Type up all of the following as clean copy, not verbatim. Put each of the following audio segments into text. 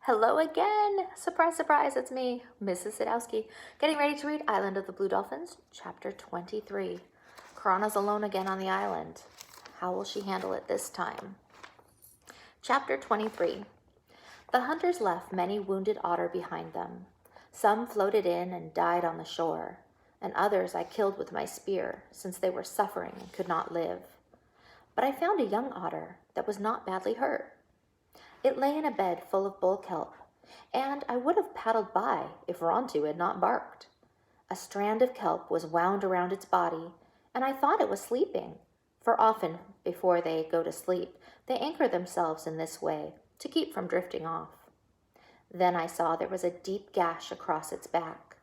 Hello again! Surprise, surprise, it's me, Mrs. Sadowski, getting ready to read Island of the Blue Dolphins, Chapter 23. Karana's alone again on the island. How will she handle it this time? Chapter 23. The hunters left many wounded otter behind them. Some floated in and died on the shore, and others I killed with my spear, since they were suffering and could not live. But I found a young otter that was not badly hurt. It lay in a bed full of bull kelp, and I would have paddled by if Rontu had not barked. A strand of kelp was wound around its body, and I thought it was sleeping, for often before they go to sleep, they anchor themselves in this way to keep from drifting off. Then I saw there was a deep gash across its back.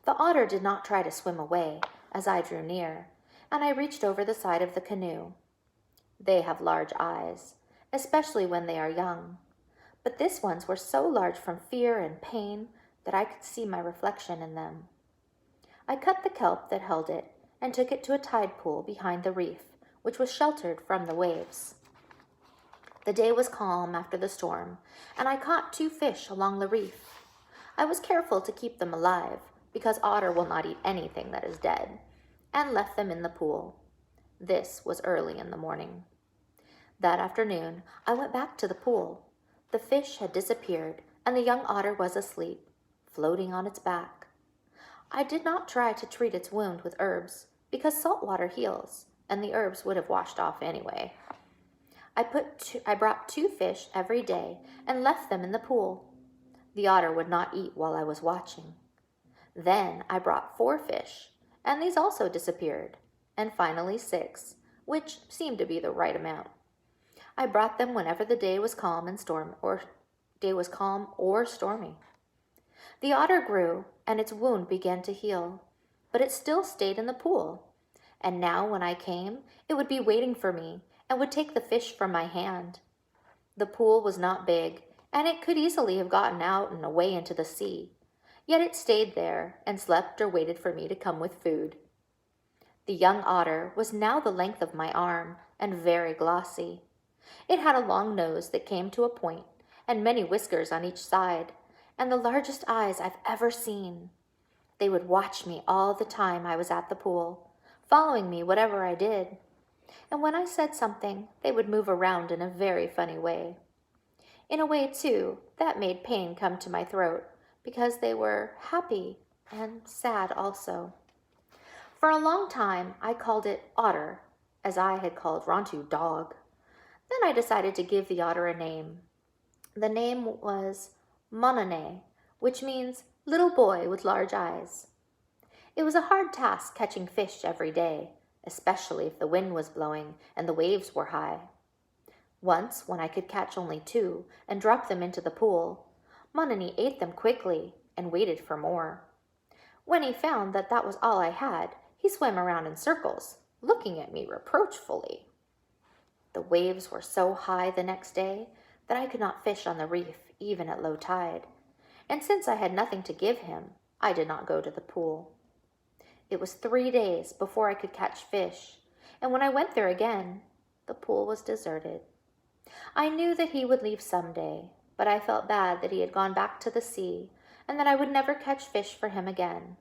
The otter did not try to swim away as I drew near, and I reached over the side of the canoe. They have large eyes, especially when they are young, but this one's were so large from fear and pain that I could see my reflection in them. I cut the kelp that held it and took it to a tide pool behind the reef, which was sheltered from the waves. The day was calm after the storm, and I caught 2 fish along the reef. I was careful to keep them alive, because otter will not eat anything that is dead, and left them in the pool. This was early in the morning. That afternoon, I went back to the pool. The fish had disappeared, and the young otter was asleep, floating on its back. I did not try to treat its wound with herbs, because salt water heals, and the herbs would have washed off anyway. I brought 2 fish every day and left them in the pool. The otter would not eat while I was watching. Then I brought 4 fish, and these also disappeared, and finally 6, which seemed to be the right amount. I brought them whenever the day was calm or stormy. The otter grew, and its wound began to heal, but it still stayed in the pool. And now when I came, it would be waiting for me and would take the fish from my hand. The pool was not big, and it could easily have gotten out and away into the sea. Yet it stayed there and slept or waited for me to come with food. The young otter was now the length of my arm and very glossy. It had a long nose that came to a point, and many whiskers on each side, and the largest eyes I've ever seen. They would watch me all the time I was at the pool, following me whatever I did. And when I said something, they would move around in a very funny way. In a way, too, that made pain come to my throat, because they were happy and sad also. For a long time, I called it Otter, as I had called Rontu Dog. Then I decided to give the otter a name. The name was Monone, which means little boy with large eyes. It was a hard task catching fish every day, especially if the wind was blowing and the waves were high. Once, when I could catch only 2 and drop them into the pool, Monone ate them quickly and waited for more. When he found that that was all I had, he swam around in circles, looking at me reproachfully. The waves were so high the next day that I could not fish on the reef even at low tide, and since I had nothing to give him, I did not go to the pool. It was 3 days before I could catch fish, and when I went there again, the pool was deserted. I knew that he would leave someday, but I felt bad that he had gone back to the sea and that I would never catch fish for him again.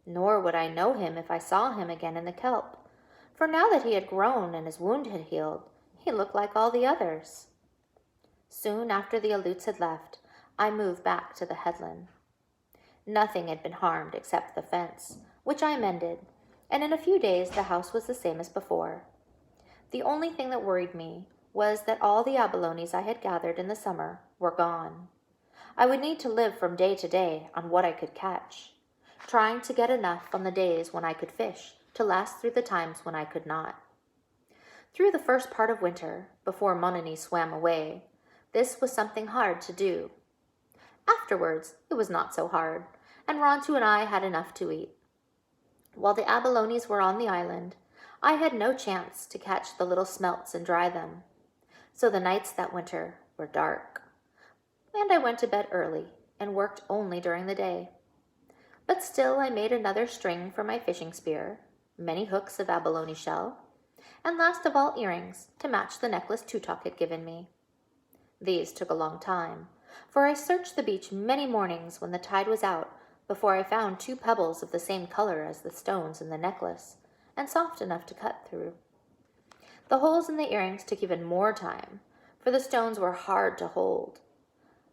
Nor would I know him if I saw him again in the kelp, for now that he had grown and his wound had healed, he looked like all the others. Soon after the Aleuts had left, I moved back to the headland. Nothing had been harmed except the fence, which I mended, and in a few days the house was the same as before. The only thing that worried me was that all the abalones I had gathered in the summer were gone. I would need to live from day to day on what I could catch, trying to get enough on the days when I could fish to last through the times when I could not. Through the first part of winter, before Monone swam away, this was something hard to do. Afterwards, it was not so hard, and Rontu and I had enough to eat. While the abalones were on the island, I had no chance to catch the little smelts and dry them. So the nights that winter were dark, and I went to bed early and worked only during the day. But still I made another string for my fishing spear, many hooks of abalone shell, and last of all earrings to match the necklace Tutok had given me. These took a long time, for I searched the beach many mornings when the tide was out before I found 2 pebbles of the same color as the stones in the necklace, and soft enough to cut through. The holes in the earrings took even more time, for the stones were hard to hold.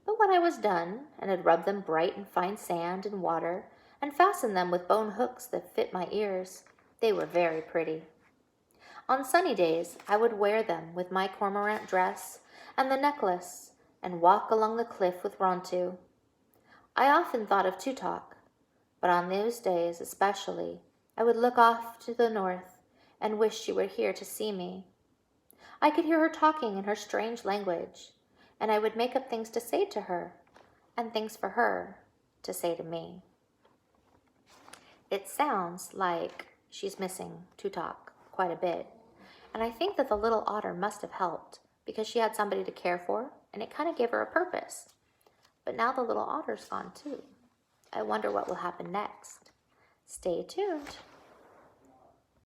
But when I was done, and had rubbed them bright in fine sand and water, and fastened them with bone hooks that fit my ears, they were very pretty. On sunny days, I would wear them with my cormorant dress and the necklace, and walk along the cliff with Rontu. I often thought of Tutok, but on those days especially, I would look off to the north and wish she were here to see me. I could hear her talking in her strange language, and I would make up things to say to her, and things for her to say to me. It sounds like she's missing Tutok quite a bit, and I think that the little otter must have helped because she had somebody to care for, and it kind of gave her a purpose. But now the little otter's gone too. I wonder what will happen next. Stay tuned.